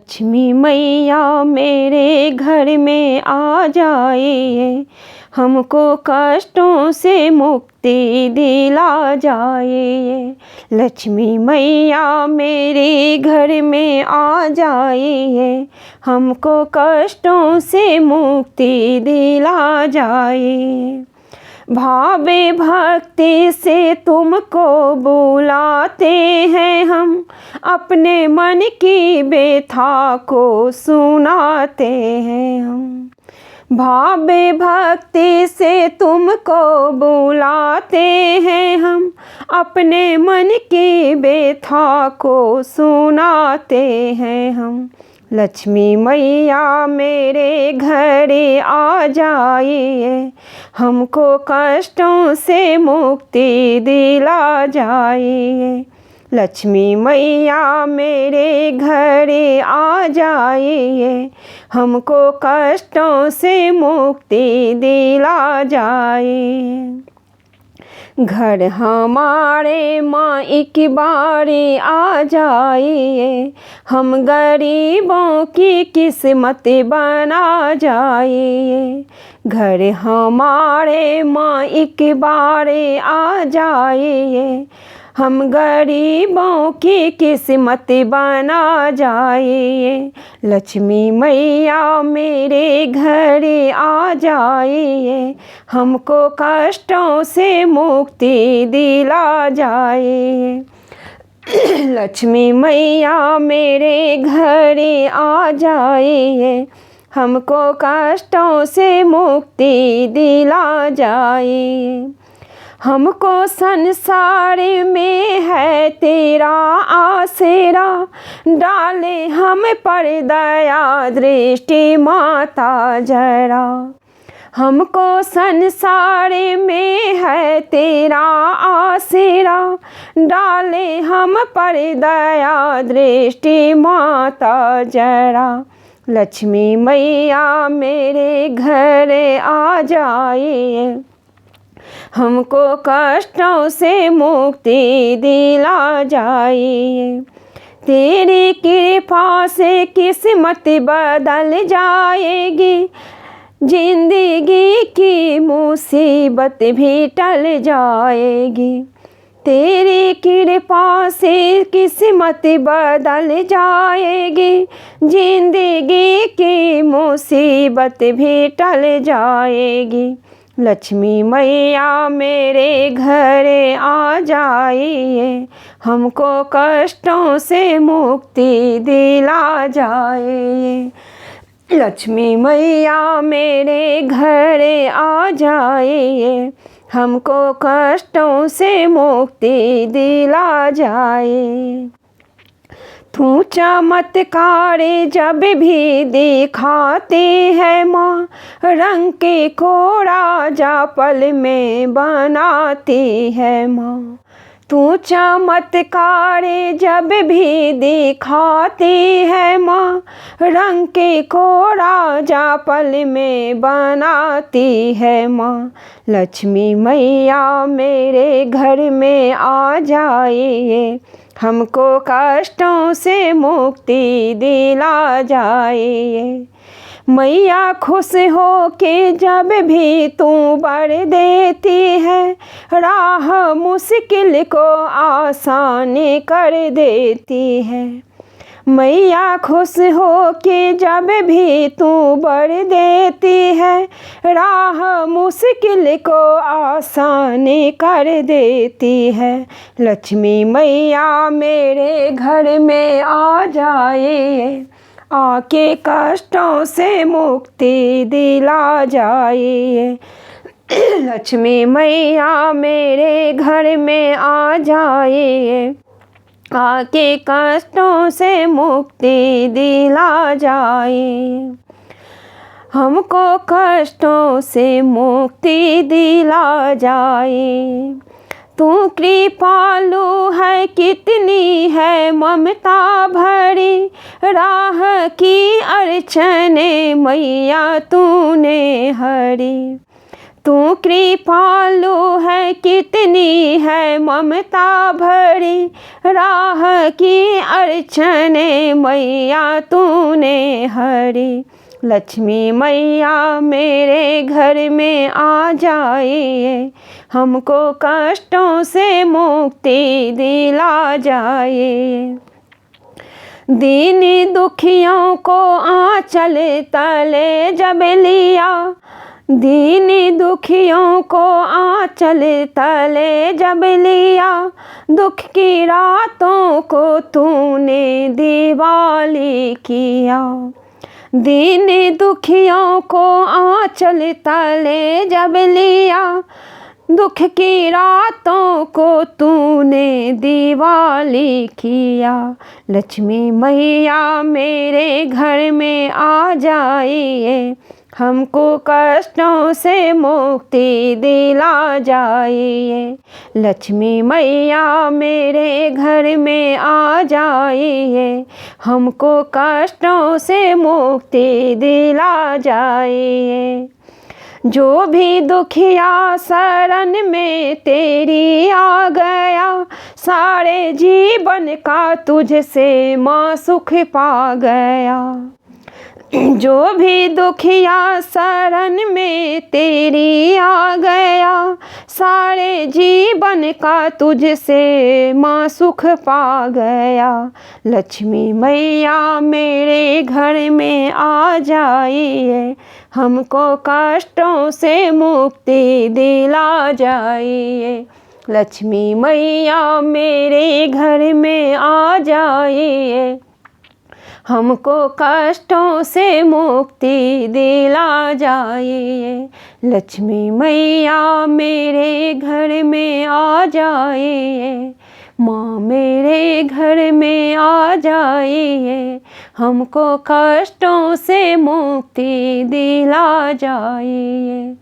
लक्ष्मी मैया मेरे घर में आ जाइए, हमको कष्टों से मुक्ति दिला जाइए। लक्ष्मी मैया मेरे घर में आ जाइए, हमको कष्टों से मुक्ति दिला जाइए। भावे भक्ति से तुमको बुलाते हैं हम, अपने मन की व्यथा को सुनाते हैं हम। भावे भक्ति से तुमको बुलाते हैं हम, अपने मन की व्यथा को सुनाते हैं हम। लक्ष्मी मैया मेरे घर आ जाइए, हमको कष्टों से मुक्ति दिला जाइए। लक्ष्मी मैया मेरे घर आ जाइए, हमको कष्टों से मुक्ति दिला जाइए। घर हमारे माँ एक बारी आ जाइए, हम गरीबों की किस्मत बना जाइए। घर हमारे माँ एक बारी आ जाइए, हम गरीबों की किस्मत बना जाइए। लक्ष्मी मैया मेरे घर आ जाइए, हमको कष्टों से मुक्ति दिला जाइए। लक्ष्मी मैया मेरे घर आ जाइए, हमको कष्टों से मुक्ति दिला जाइए। हमको संसार में है तेरा आसरा, डाले हम पर दया दृष्टि माता जरा। हमको संसार में है तेरा आसरा, डाले हम पर दया दृष्टि माता जरा। लक्ष्मी मैया मेरे घर आ जाइए, हमको कष्टों से मुक्ति दिला जाइए। तेरी कृपा से किस्मत बदल जाएगी, जिंदगी की मुसीबत भी टल जाएगी। तेरी कृपा से किस्मत बदल जाएगी, जिंदगी की मुसीबत भी टल जाएगी। लक्ष्मी मैया मेरे घर आ जाइए, हमको कष्टों से मुक्ति दिला जाइए। लक्ष्मी मैया मेरे घर आ जाइए, हमको कष्टों से मुक्ति दिला जाइए। तू चमत्कार जब भी दिखाती है माँ, रंग के को राजा पल में बनाती है माँ। तू चमत्कार जब भी दिखाती है माँ, रंग के को राजा पल में बनाती है माँ। लक्ष्मी मैया मेरे घर में आ जाइए, हमको कष्टों से मुक्ति दिला जाइए। मैया खुश हो के जब भी तू बर देती है, राह मुश्किल को आसान कर देती है। मैया खुश हो के जब भी तू बर देती है, राह मुश्किल को आसान कर देती है। लक्ष्मी मैया मेरे घर में आ जाइए, आके कष्टों से मुक्ति दिला जाइए। लक्ष्मी मैया मेरे घर में आ जाइए, आके कष्टों से मुक्ति दिला जाइए। हमको कष्टों से मुक्ति दिला जाइए। तू कृपालु है कितनी है ममता भरी, राह की अड़चने मैया तूने हरी। तू कृपालु है, कितनी है ममता भरी, राह की अड़चने मैया तूने हरी। लक्ष्मी मैया मेरे घर में आ जाइए, हमको कष्टों से मुक्ति दिला जाइए। दीन दुखियों को आंचल तले जब लिया, दीन दुखियों को आंचल तले जब लिया, दुख की रातों को तूने दिवाली किया। दीन दुखियों को आंचल तले जब लिया, दुख की रातों को तूने दिवाली किया। लक्ष्मी मैया मेरे घर में आ जाइए, हमको कष्टों से मुक्ति दिला जाइए। लक्ष्मी मैया मेरे घर में आ जाइए, हमको कष्टों से मुक्ति दिला जाइए। जो भी दुखिया शरण में तेरी आ गया, सारे जीवन का तुझसे माँ सुख पा गया। जो भी दुखिया शरण में तेरी आ गया, सारे जीवन का तुझसे माँ सुख पा गया। लक्ष्मी मैया मेरे घर में आ जाइए, हमको कष्टों से मुक्ति दिला जाइए। लक्ष्मी मैया मेरे घर में आ जाइए, हमको कष्टों से मुक्ति दिला जाइए। लक्ष्मी मैया मेरे घर में आ जाइए, माँ मेरे घर में आ जाइए, हमको कष्टों से मुक्ति दिला जाइए।